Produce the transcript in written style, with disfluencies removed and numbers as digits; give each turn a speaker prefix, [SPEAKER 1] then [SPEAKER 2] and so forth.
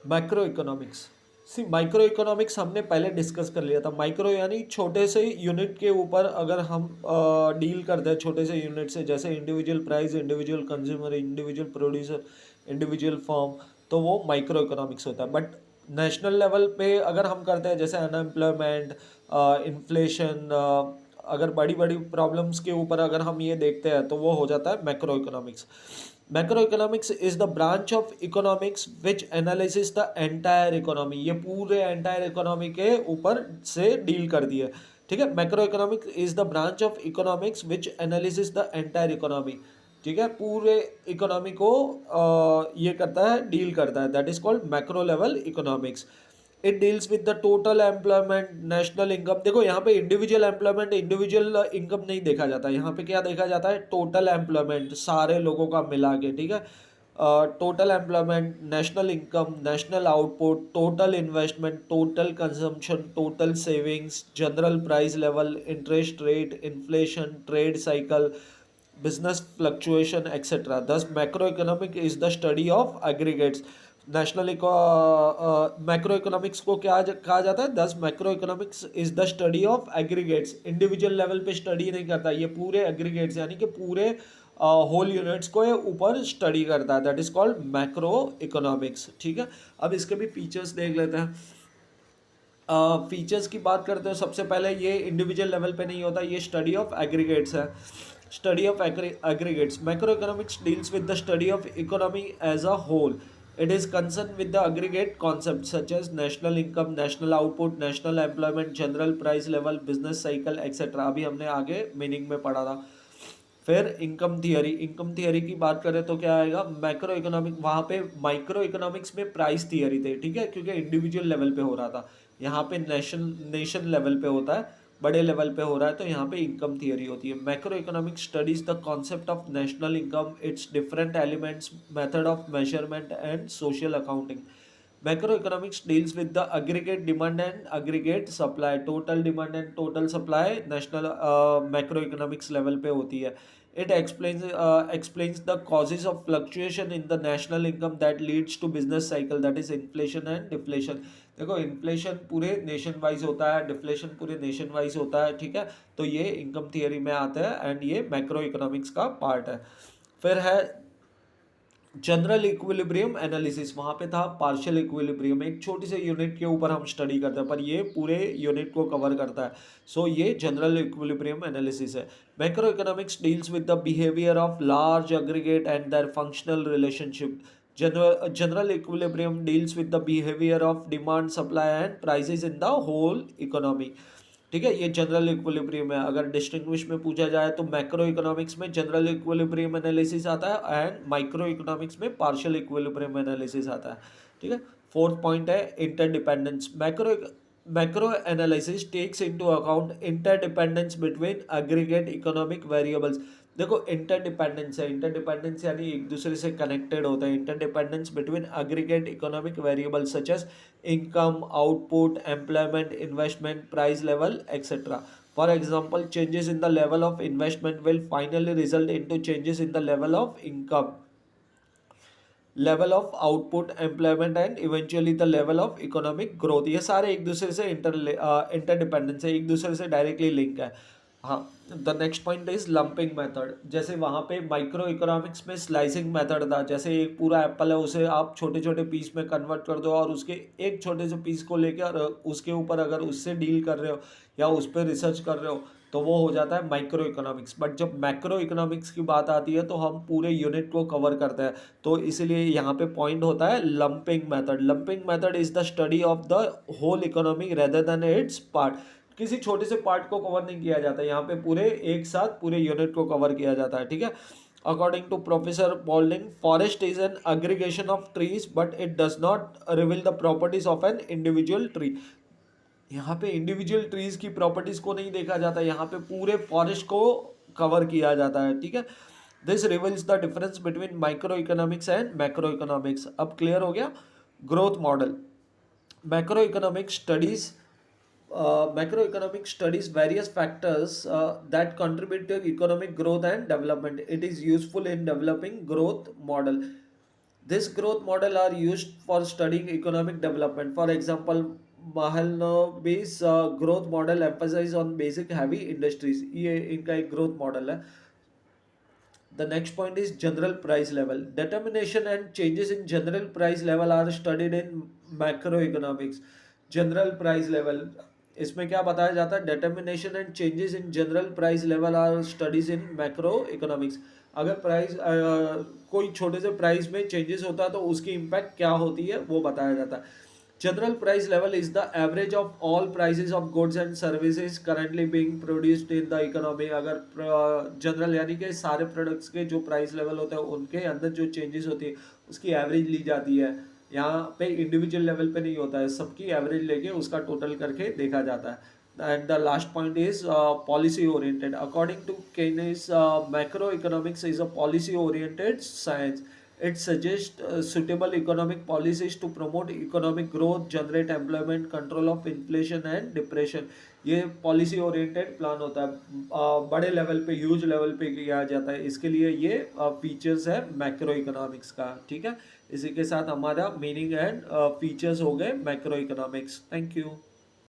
[SPEAKER 1] Micro economics. See micro economics हमने पहले discuss कर लिया था। माइक्रो यानी छोटे से यूनिट के ऊपर अगर हम डील करते हैं छोटे से यूनिट से, जैसे individual price, individual consumer, individual producer, individual firm, तो वो माइक्रो इकोनॉमिक्स होता है। बट नेशनल लेवल पे अगर हम करते हैं जैसे अनएम्प्लॉयमेंट, इन्फ्लेशन, अगर बड़ी बड़ी प्रॉब्लम्स के ऊपर अगर हम ये देखते हैं तो वो हो जाता है macro economics. Macroeconomics is the branch of economics which analysis the entire economy. ये पूरे एंटायर इकोनॉमी के ऊपर से डील कर दिया। ठीक है, macro economics is the branch of economics which analysis the entire economy. ठीक है, पूरे इकोनॉमी को ये करता है, डील करता है। That is called macro level economics. It deals with the total employment, national income. देखो यहाँ पे इंडिविजुअल एम्प्लॉयमेंट, इंडिविजुअल इनकम नहीं देखा जाता। यहाँ पे क्या देखा जाता है? टोटल एम्प्लॉयमेंट, सारे लोगों का मिला के। ठीक है, total employment, national income, national output, total investment, total consumption, total savings, general price level, interest rate, inflation, trade cycle, business fluctuation, etc. Thus, macroeconomic is the study of aggregates. National macro economics को क्या कहा जाता है? दस macro economics is the study of aggregates. Individual level पे study नहीं करता, ये पूरे एग्रीगेट्स यानी कि पूरे होल यूनिट्स को ये ऊपर स्टडी करता है। That is called macro economics. ठीक है, अब इसके भी फीचर्स देख लेते हैं। फीचर्स की बात करते हैं, सबसे पहले ये इंडिविजुअल लेवल पे नहीं होता, ये स्टडी ऑफ एग्रीगेट्स है। Study of aggregates, macro economics deals with the study of economy as a whole. It is concern with the aggregate concept such as national income, national output, national employment, general price level, business cycle, etcetera. अभी हमने आगे meaning में पढ़ा था। फिर income theory, income theory की बात करें तो क्या आएगा? मैक्रो इकोनॉमिक, वहाँ पे माइक्रो इकोनॉमिक्स में प्राइस थियरी थे। ठीक है, क्योंकि इंडिविजुअल लेवल पे हो रहा था, यहाँ पे नेशन नेशन लेवल पे होता है, बड़े लेवल पे हो रहा है, तो यहाँ पे इनकम थियरी होती है। Macro economic studies the concept of national income, it's different elements, method of measurement and social accounting. Macroeconomics deals with the aggregate demand and aggregate supply, total demand and total supply national macroeconomics level पे होती है। It explains the causes of fluctuation in the national income that leads to business cycle, that is inflation and deflation। देखो, inflation पूरे nation wise होता है, deflation पूरे nation wise होता है। ठीक है, तो ये इनकम थियरी में आता है एंड ये मैक्रो इकोनॉमिक्स का पार्ट है। फिर है जनरल इक्विलिब्रियम एनालिसिस। वहाँ पे था पार्शियल इक्विलिब्रियम, एक छोटी सी यूनिट के ऊपर हम स्टडी करते हैं, पर ये पूरे यूनिट को कवर करता है। सो ये जनरल इक्विलिब्रियम एनालिसिस है। Macro economics deals with the behaviour of large aggregate and their functional relationship. General equilibrium deals with the behaviour of demand, supply and prices in the whole economy. ठीक है, ये general equilibrium है। अगर distinguish में पूछा जाए तो macro economics में जनरल इक्विलिब्रियम एनालिसिस आता है एंड माइक्रो इकोनॉमिक्स में पार्शियल इक्विलिब्रियम एनालिसिस आता है। ठीक है, फोर्थ पॉइंट है interdependence. Macro analysis takes into account interdependence between aggregate economic variables. देखो, इंटरडिपेंडेंस है, इंटरडिपेंडेंस यानी एक दूसरे से कनेक्टेड होता है। Interdependence between aggregate economic variables such as income, output, employment, investment, price level, etc. For example, changes in the level of investment will finally result into changes in the level of income, level of output, employment and eventually the level of economic growth। ये सारे एक दूसरे से interdependence है, एक दूसरे से directly link है। हाँ, the next point is lumping method. जैसे वहाँ पे माइक्रो इकोनॉमिक्स में स्लाइसिंग मेथड था, जैसे एक पूरा एप्पल है उसे आप छोटे छोटे पीस में कन्वर्ट कर दो और उसके एक छोटे से पीस को लेकर उसके ऊपर अगर उससे डील कर रहे हो या उस पर रिसर्च कर रहे हो तो वो हो जाता है माइक्रो इकोनॉमिक्स। बट जब मैक्रो इकोनॉमिक्स की बात आती है तो हम पूरे यूनिट को कवर करते हैं, तो इसीलिए यहाँ पे पॉइंट होता है lumping method. Lumping method is the study of the whole economy rather than its part. किसी छोटे से पार्ट को कवर नहीं किया जाता, यहाँ पे पूरे एक साथ पूरे यूनिट को कवर किया जाता है। ठीक है, according to professor Boulding, forest is an aggregation of trees but it does not reveal the properties of an individual tree. यहाँ पे इंडिविजुअल ट्रीज की प्रॉपर्टीज को नहीं देखा जाता, यहाँ पे पूरे फॉरेस्ट को कवर किया जाता है। ठीक है, this reveals the difference between micro economics and macro economics. अब क्लियर हो गया? Growth model. Macro economic studies macroeconomic studies various factors that contribute to economic growth and development. It is useful in developing growth model. This growth model are used for studying economic development. For example, Mahalanobis growth model emphasize on basic heavy industries. ये इनका एक growth model है. The next point is general price level. Determination and changes in general price level are studied in macroeconomics. General price level, इसमें क्या बताया जाता है? Determination and changes in general price level are studies in macroeconomics. अगर price कोई छोटे से price में चेंजेस होता है तो उसकी इम्पैक्ट क्या होती है वो बताया जाता है. General price level is the average of all prices of goods and services currently being produced in the economy. अगर जनरल यानी कि सारे प्रोडक्ट्स के जो प्राइस लेवल होता है उनके अंदर जो चेंजेस होती है उसकी एवरेज ली जाती है. यहाँ पे इंडिविजुअल लेवल पे नहीं होता है, सबकी एवरेज लेके उसका टोटल करके देखा जाता है. And the last point is policy oriented. According to Keynes, macroeconomics is a policy oriented science. It suggests suitable economic policies to promote economic growth, generate employment, control of inflation and depression. ये policy oriented plan होता है, बड़े level पे, huge level पे किया जाता है. इसके लिए ये फीचर्स है मैक्रो इकोनॉमिक्स का. ठीक है, इसी के साथ हमारा मीनिंग एंड फीचर्स हो गए मैक्रो इकोनॉमिक्स. Thank you.